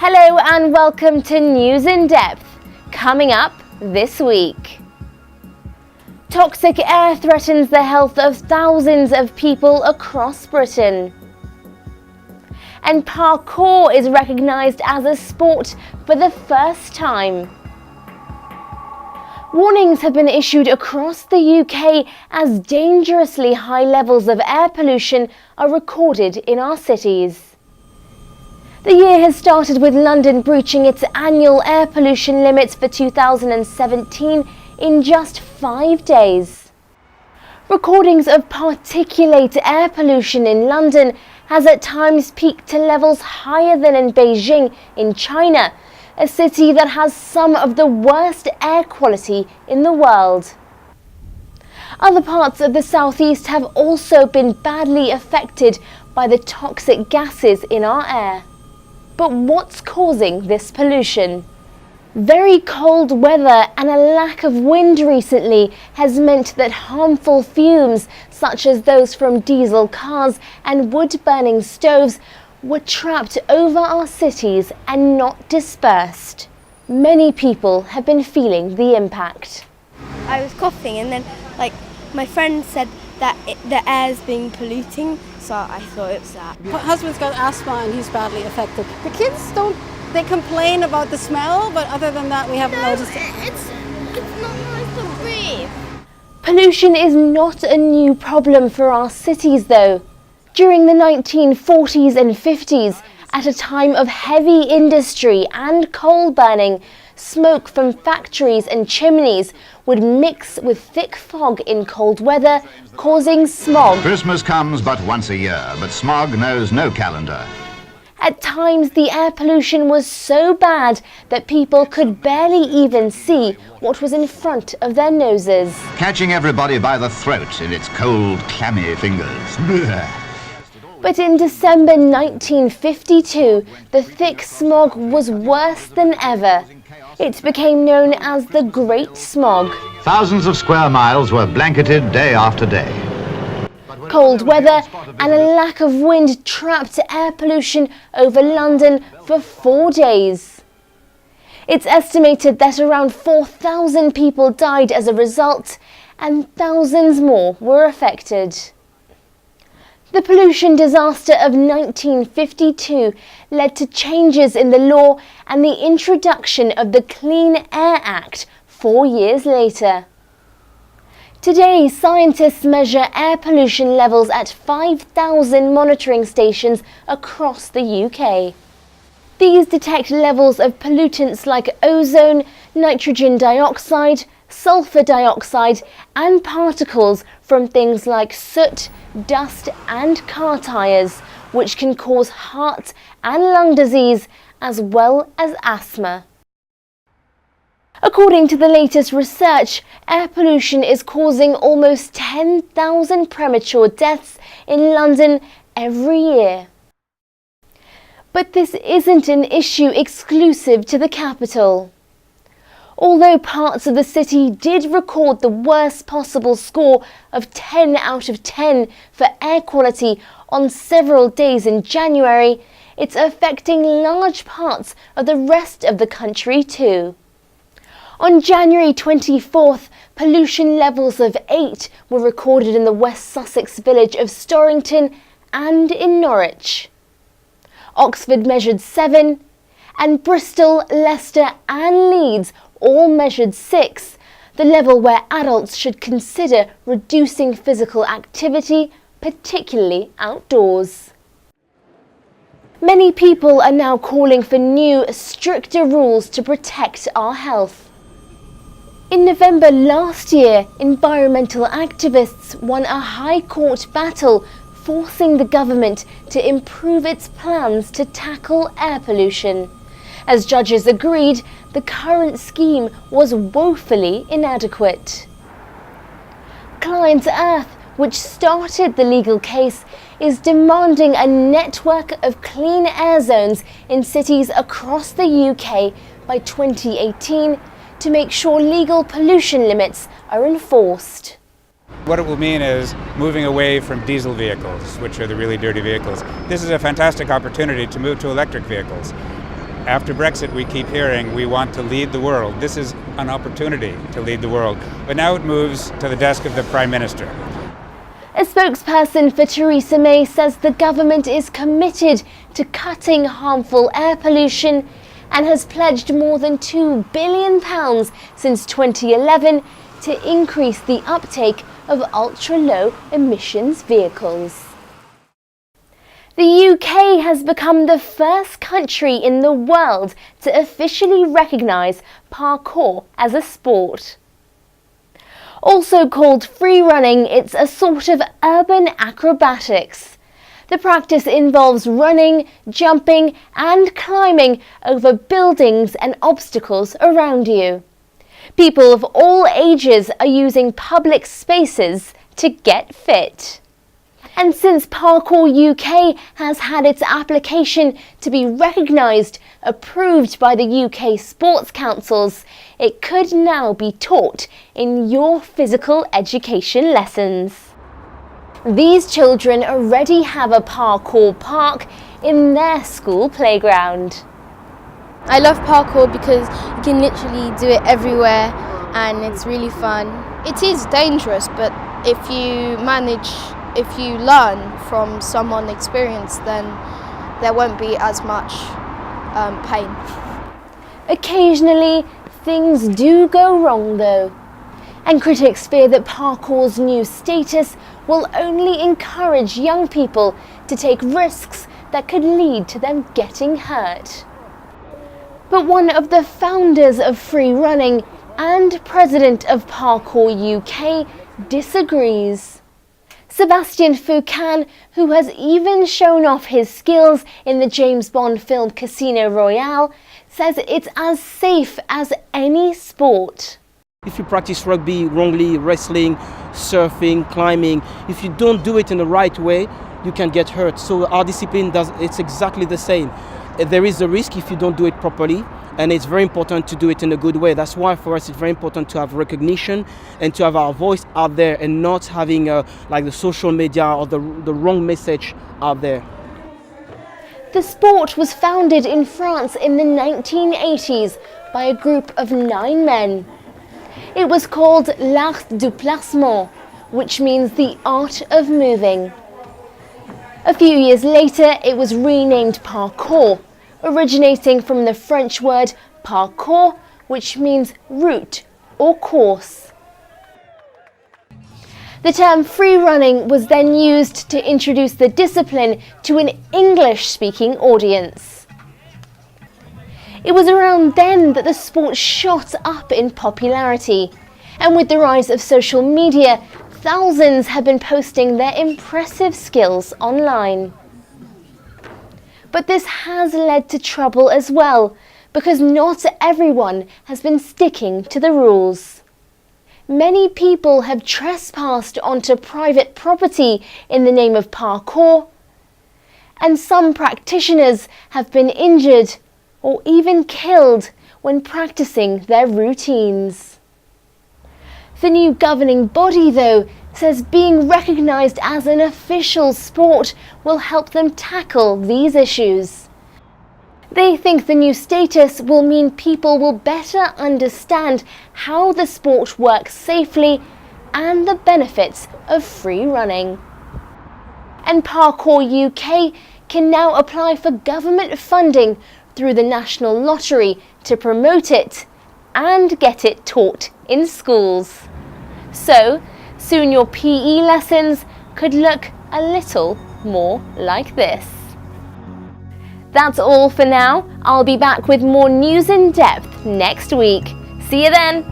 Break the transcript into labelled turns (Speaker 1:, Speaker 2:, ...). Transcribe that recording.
Speaker 1: Hello and welcome to News in Depth. Coming up this week. Toxic air threatens the health of thousands of people across Britain. And parkour is recognised as a sport for the first time. Warnings have been issued across the UK as dangerously high levels of air pollution are recorded in our cities. The year has started with London breaching its annual air pollution limits for 2017 in just 5 days. Recordings of particulate air pollution in London has at times peaked to levels higher than in Beijing in China, a city that has some of the worst air quality in the world. Other parts of the southeast have also been badly affected by the toxic gases in our air. But what's causing this pollution? Very cold weather and a lack of wind recently has meant that harmful fumes, such as those from diesel cars and wood-burning stoves, were trapped over our cities and not dispersed. Many people have been feeling the impact.
Speaker 2: I was coughing and then my friend said that the air's being polluting, so I thought it was that.
Speaker 3: My husband's got asthma and he's badly affected. The kids they complain about the smell, but other than that we haven't noticed it.
Speaker 2: It's not nice to breathe.
Speaker 1: Pollution is not a new problem for our cities though. During the 1940s and 50s, at a time of heavy industry and coal burning, smoke from factories and chimneys would mix with thick fog in cold weather, causing smog.
Speaker 4: Christmas comes but once a year, but smog knows no calendar.
Speaker 1: At times, the air pollution was so bad that people could barely even see what was in front of their noses.
Speaker 4: Catching everybody by the throat in its cold, clammy fingers.
Speaker 1: But in December 1952, the thick smog was worse than ever. It became known as the Great Smog.
Speaker 4: Thousands of square miles were blanketed day after day.
Speaker 1: Cold weather and a lack of wind trapped air pollution over London for 4 days. It's estimated that around 4,000 people died as a result, and thousands more were affected. The pollution disaster of 1952 led to changes in the law and the introduction of the Clean Air Act 4 years later. Today, scientists measure air pollution levels at 5,000 monitoring stations across the UK. These detect levels of pollutants like ozone, nitrogen dioxide, sulfur dioxide and particles from things like soot, dust and car tyres, which can cause heart and lung disease as well as asthma. According to the latest research, air pollution is causing almost 10,000 premature deaths in London every year. But this isn't an issue exclusive to the capital. Although parts of the city did record the worst possible score of 10 out of 10 for air quality on several days in January, it's affecting large parts of the rest of the country too. On January 24th, pollution levels of 8 were recorded in the West Sussex village of Storrington and in Norwich. Oxford measured 7, and Bristol, Leicester and Leeds all measured 6, the level where adults should consider reducing physical activity, particularly outdoors. Many people are now calling for new, stricter rules to protect our health. In November last year, environmental activists won a High Court battle forcing the government to improve its plans to tackle air pollution. As judges agreed, the current scheme was woefully inadequate. Client Earth, which started the legal case, is demanding a network of clean air zones in cities across the UK by 2018 to make sure legal pollution limits are enforced.
Speaker 5: What it will mean is moving away from diesel vehicles, which are the really dirty vehicles. This is a fantastic opportunity to move to electric vehicles. After Brexit, we keep hearing we want to lead the world. This is an opportunity to lead the world. But now it moves to the desk of the Prime Minister.
Speaker 1: A spokesperson for Theresa May says the government is committed to cutting harmful air pollution and has pledged more than £2 billion since 2011 to increase the uptake of ultra-low emissions vehicles. The UK has become the first country in the world to officially recognise parkour as a sport. Also called free running, it's a sort of urban acrobatics. The practice involves running, jumping and climbing over buildings and obstacles around you. People of all ages are using public spaces to get fit. And since Parkour UK has had its application to be recognised, approved by the UK sports councils, it could now be taught in your physical education lessons. These children already have a parkour park in their school playground.
Speaker 6: I love parkour because you can literally do it everywhere and it's really fun. It is dangerous, but if you learn from someone experienced, then there won't be as much pain.
Speaker 1: Occasionally, things do go wrong though, and critics fear that parkour's new status will only encourage young people to take risks that could lead to them getting hurt. But one of the founders of free running and president of Parkour UK disagrees. Sebastian Foucan, who has even shown off his skills in the James Bond film Casino Royale, says it's as safe as any sport.
Speaker 7: If you practice rugby wrongly, wrestling, surfing, climbing, if you don't do it in the right way, you can get hurt. So our discipline it's exactly the same. There is a risk if you don't do it properly, and it's very important to do it in a good way. That's why for us it's very important to have recognition and to have our voice out there and not having like the social media or the wrong message out there.
Speaker 1: The sport was founded in France in the 1980s by a group of 9 men. It was called l'art du placement, which means the art of moving. A few years later, it was renamed parkour, originating from the French word parcours, which means route or course. The term free running was then used to introduce the discipline to an English-speaking audience. It was around then that the sport shot up in popularity, and with the rise of social media, thousands have been posting their impressive skills online. But this has led to trouble as well, because not everyone has been sticking to the rules. Many people have trespassed onto private property in the name of parkour, and some practitioners have been injured or even killed when practicing their routines. The new governing body, though, says being recognised as an official sport will help them tackle these issues. They think the new status will mean people will better understand how the sport works safely and the benefits of free running. And Parkour UK can now apply for government funding through the National Lottery to promote it and get it taught in schools. So, soon your PE lessons could look a little more like this. That's all for now. I'll be back with more news in depth next week. See you then!